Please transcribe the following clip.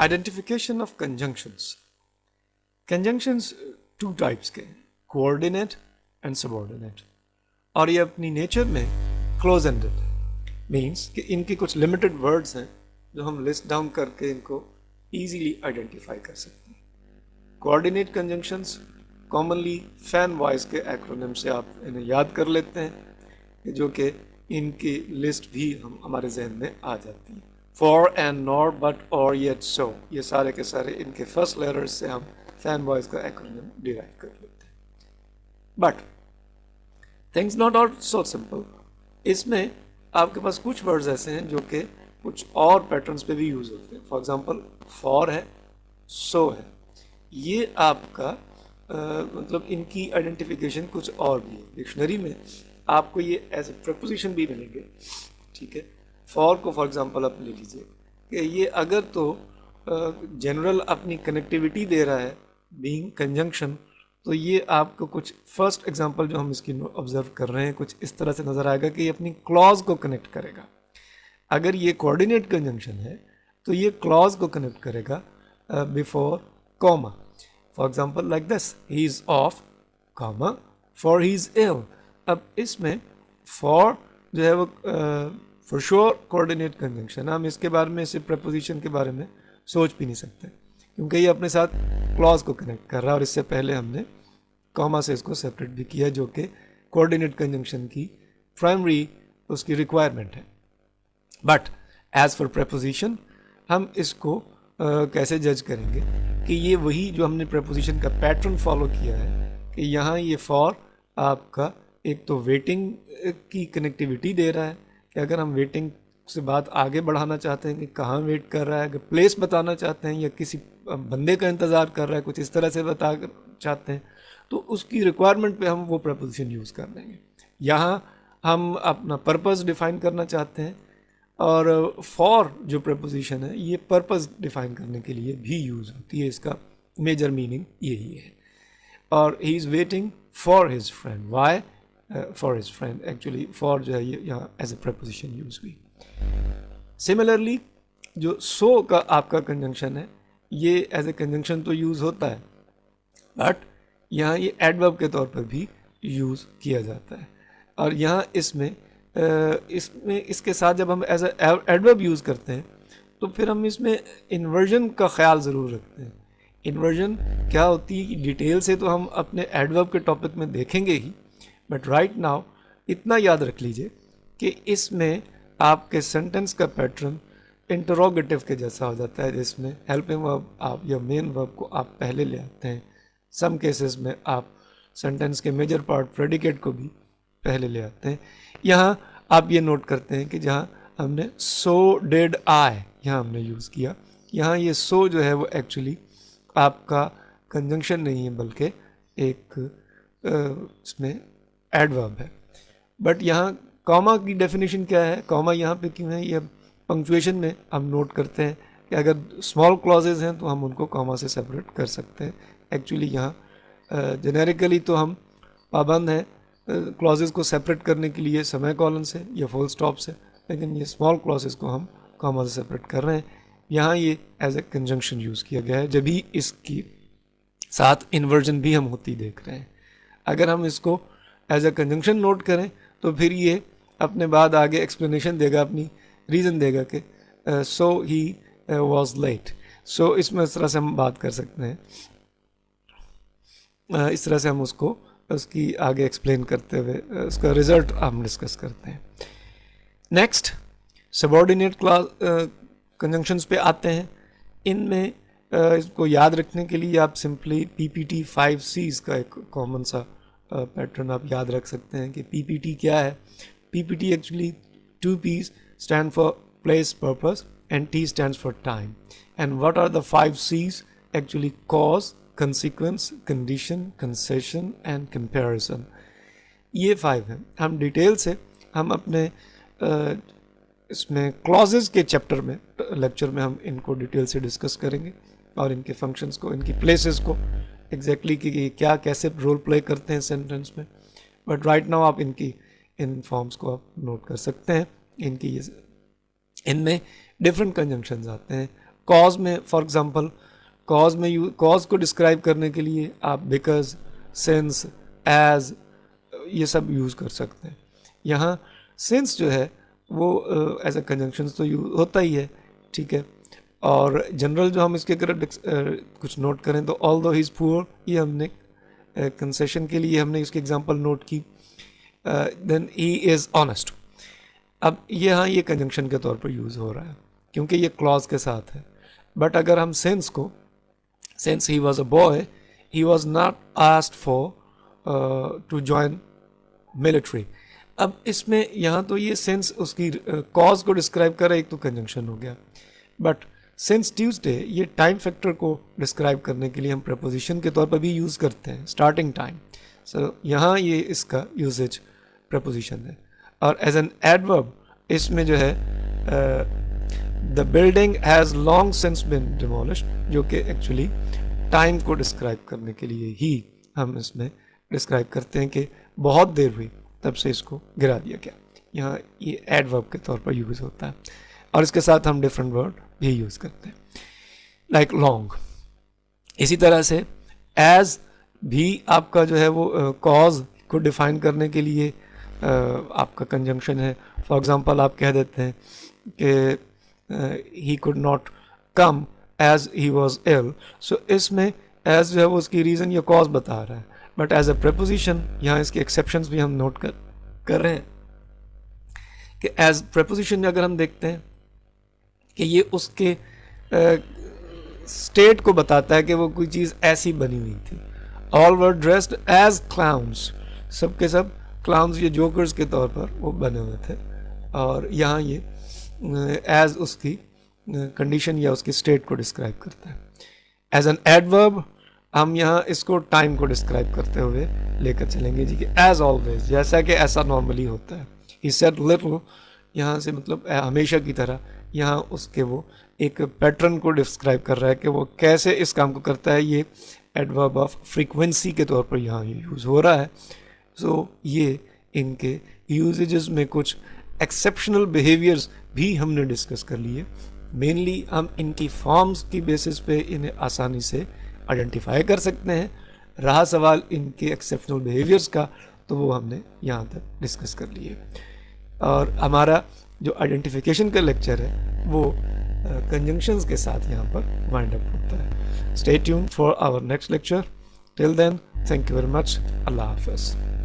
Identification of conjunctions. Conjunctions two types के, coordinate and subordinate, और ये अपनी नेचर में क्लोज एंडेड, मीन्स कि इनके कुछ लिमिटेड वर्ड्स हैं जो हम लिस्ट डाउन करके इनको ईजीली आइडेंटिफाई कर सकते हैं। Coordinate conjunctions commonly fan voice के एक्रोनिम से आप इन्हें याद कर लेते हैं, जो कि इनकी लिस्ट भी हमारे जहन में आ जाती है। For and nor but or yet so, ये सारे के सारे इनके फर्स्ट लेटर्स से हम फैन वॉइस का एक्रोनिम डिराइव कर लेते हैं। But things not are so simple. इसमें आपके पास कुछ वर्ड्स ऐसे हैं जो कि कुछ और पैटर्न्स पे भी यूज होते हैं। फॉर एग्जांपल फॉर है, सो है, ये आपका मतलब इनकी आइडेंटिफिकेशन कुछ और भी है। डिक्शनरी में आपको ये एज ए प्रपोजिशन भी मिलेंगे, ठीक है। फॉर को फॉर एग्जांपल आप ले लीजिए कि ये अगर तो जनरल अपनी कनेक्टिविटी दे रहा है बीइंग कंजंक्शन, तो ये आपको कुछ फर्स्ट एग्जांपल जो हम इसकी ऑब्जर्व कर रहे हैं कुछ इस तरह से नज़र आएगा कि ये अपनी क्लॉज को कनेक्ट करेगा। अगर ये कोऑर्डिनेट कंजंक्शन है तो ये क्लॉज को कनेक्ट करेगा before comma. For example like this, he is of comma for he is ill. अब इसमें फॉर जो है वो फॉर श्योर कोऑर्डिनेट कंजंक्शन, हम इसके बारे में, इस प्रपोजिशन के बारे में सोच भी नहीं सकते क्योंकि ये अपने साथ क्लॉज को कनेक्ट कर रहा है, और इससे पहले हमने कॉमा से इसको सेपरेट भी किया जो कि कोऑर्डिनेट कंजंक्शन की प्राइमरी उसकी रिक्वायरमेंट है। बट एज फॉर प्रपोजिशन हम इसको कैसे जज करेंगे कि ये वही जो हमने प्रपोजिशन का पैटर्न फॉलो किया है कि यहाँ ये फॉर आपका एक तो वेटिंग की कनेक्टिविटी दे रहा है कि अगर हम वेटिंग से बात आगे बढ़ाना चाहते हैं कि कहाँ वेट कर रहा है, अगर प्लेस बताना चाहते हैं या किसी बंदे का इंतज़ार कर रहा है, कुछ इस तरह से बता चाहते हैं, तो उसकी रिक्वायरमेंट पे हम वो प्रपोजिशन यूज़ कर लेंगे। यहाँ हम अपना पर्पस डिफाइन करना चाहते हैं, और फॉर जो प्रपोजिशन है ये पर्पस डिफाइन करने के लिए भी यूज़ होती है, इसका मेजर मीनिंग यही है। और he is waiting for his friend, why for his friend, actually for जो है ये यहाँ एज ए प्रपोजिशन यूज हुई। सिमिलरली जो सो का आपका कंजंक्शन है ये एज ए कंजंक्शन तो यूज़ होता है, बट यहाँ ये एडवर्ब के तौर पर भी यूज़ किया जाता है। और यहाँ इसमें इसके साथ जब हम एज ए एडवर्ब यूज़ करते हैं तो फिर हम इसमें इन्वर्जन का ख्याल ज़रूर रखते हैं। इन्वर्जन क्या होती है कि डिटेल से तो हम अपने एडवर्ब के टॉपिक में देखेंगे ही, बट राइट नाउ इतना याद रख लीजिए कि इसमें आपके सेंटेंस का पैटर्न इंटरोगेटिव के जैसा हो जाता है, जिसमें हेल्पिंग वर्ब आप या मेन वर्ब को आप पहले ले आते हैं। सम केसेस में आप सेंटेंस के मेजर पार्ट प्रेडिकेट को भी पहले ले आते हैं। यहाँ आप ये नोट करते हैं कि जहाँ हमने सो डिड आई यहाँ हमने यूज़ किया, यहाँ ये सो जो है वो एक्चुअली आपका कंजंक्शन नहीं है बल्कि एक इसमें एडवर्ब है। बट यहाँ कॉमा की डेफिनेशन क्या है, कॉमा यहाँ पे क्यों है, ये पंक्चुएशन में हम नोट करते हैं कि अगर स्मॉल क्लॉजेज हैं तो हम उनको कॉमा से सेपरेट कर सकते हैं। एक्चुअली यहाँ जेनेरिकली तो हम पाबंद हैं क्लॉजेज को सेपरेट करने के लिए समय कॉलन से या फुल स्टॉप से, लेकिन ये स्मॉल क्लॉजेज को हम कॉमा से सेपरेट कर रहे हैं। यहाँ ये एज ए कंजंक्शन यूज़ किया गया है, जब भी इसकी साथ इन्वर्जन भी हम होती देख रहे हैं। अगर हम इसको एज ए कंजंक्शन नोट करें तो फिर ये अपने बाद आगे एक्सप्लेनेशन देगा, अपनी रीज़न देगा कि सो ही वॉज लेट। सो इसमें इस तरह से हम बात कर सकते हैं, इस तरह से हम उसको उसकी आगे एक्सप्लेन करते हुए उसका रिजल्ट हम डिस्कस करते हैं। नेक्स्ट सबऑर्डिनेट क्लॉज कंजंक्शंस पे आते हैं। इनमें इसको याद रखने के लिए आप सिंपली PPT 5 C's का एक कॉमन सा पैटर्न आप याद रख सकते हैं कि PPT क्या है। PPT actually 2 P's stand for place, purpose and T stands for time. And what are the 5 C's? Actually cause, consequence, condition, concession and comparison. ये 5 हैं। हम डिटेल से हम अपने इसमें क्लॉजेस के चैप्टर में लेक्चर में हम इनको डिटेल से डिस्कस करेंगे और इनके फंक्शंस को, इनकी प्लेसेस को एग्जैक्टली कि क्या कैसे रोल प्ले करते हैं सेंटेंस में। बट राइट नाउ आप इनकी इन फॉर्म्स को आप नोट कर सकते हैं। इनकी इनमें डिफरेंट कंजंक्शंस आते हैं कॉज में फॉर एग्जांपल कॉज में कॉज को डिस्क्राइब करने के लिए आप बिकॉज, सिंस, एज ये सब यूज़ कर सकते हैं। यहाँ सिंस जो है वो एज अ कंजंक्शन तो यूज होता ही है, ठीक है। और जनरल जो हम इसके अगर कुछ नोट करें तो ऑल दो ही इज़ पुअर, ये हमने कंसेशन के लिए हमने इसकी एग्जांपल नोट की। देन ही इज़ ऑनेस्ट, अब यहाँ ये कंजंक्शन के तौर पर यूज़ हो रहा है क्योंकि ये क्लॉज के साथ है। बट अगर हम सिंस को, since he was a boy he was not asked for to join military, अब इसमें यहाँ तो ये सिंस उसकी कॉज को डिस्क्राइब कर रहा है, एक तो कंजंक्शन हो गया। बट सिंस ट्यूसडे ये टाइम फैक्टर को डिस्क्राइब करने के लिए हम प्रपोजिशन के तौर पर भी यूज़ करते हैं, स्टार्टिंग टाइम। सो यहाँ ये इसका यूजेज प्रपोजिशन है। और एज एन एडवर्ब इसमें जो है the building has long since been demolished, जो कि एक्चुअली टाइम को डिस्क्राइब करने के लिए ही हम इसमें डिस्क्राइब करते हैं कि बहुत देर हुई तब से इसको गिरा दिया गया। यहाँ ये एडवर्ब के तौर पर यूज़ होता है और इसके साथ हम डिफरेंट वर्ड भी यूज़ करते हैं लाइक लॉन्ग। इसी तरह से एज भी आपका जो है वो कॉज को डिफाइन करने के लिए आपका कंजंक्शन है। फॉर एग्जांपल आप कह देते हैं कि he could not come as he was ill, so इसमें एज जो है वो उसकी रीज़न या कॉज बता रहा है। बट एज अ प्रपोजिशन यहाँ इसके एक्सेप्शंस भी हम नोट कर रहे हैं कि एज प्रपोजिशन में अगर हम देखते हैं कि ये उसके स्टेट को बताता है कि वो कोई चीज़ ऐसी बनी हुई थी। All were dressed as clowns, सब के सब क्लाउन्स ये जोकर्स के तौर पर वो बने हुए थे। और यहाँ ये एज उसकी कंडीशन या उसकी स्टेट को डिस्क्राइब करता है। एज एन एडवर्ब हम यहाँ इसको टाइम को डिस्क्राइब करते हुए लेकर चलेंगे जी कि एज ऑलवेज, जैसा कि ऐसा नॉर्मली होता है। ही सेड लिटिल, यहाँ से मतलब हमेशा की तरह, यहाँ उसके वो एक पैटर्न को डिस्क्राइब कर रहा है कि वो कैसे इस काम को करता है। ये एडवर्ब ऑफ फ्रीक्वेंसी के तौर पर यहाँ यूज़ हो रहा है। सो ये इनके यूजेजेस में कुछ एक्सेप्शनल बिहेवियर्स भी हमने डिस्कस कर लिए। मेनली हम इनकी फॉर्म्स की बेसिस पे इन्हें आसानी से आइडेंटिफाई कर सकते हैं। रहा सवाल इनके एक्सेप्शनल बिहेवियर्स का, तो वो हमने यहाँ तक डिस्कस कर लिए। और हमारा जो आइडेंटिफिकेशन का लेक्चर है वो कंजंक्शंस के साथ यहाँ पर वाइंड अप होता है। Stay tuned for our next lecture. Till then, thank you very much. अल्लाह हाफ़िज़।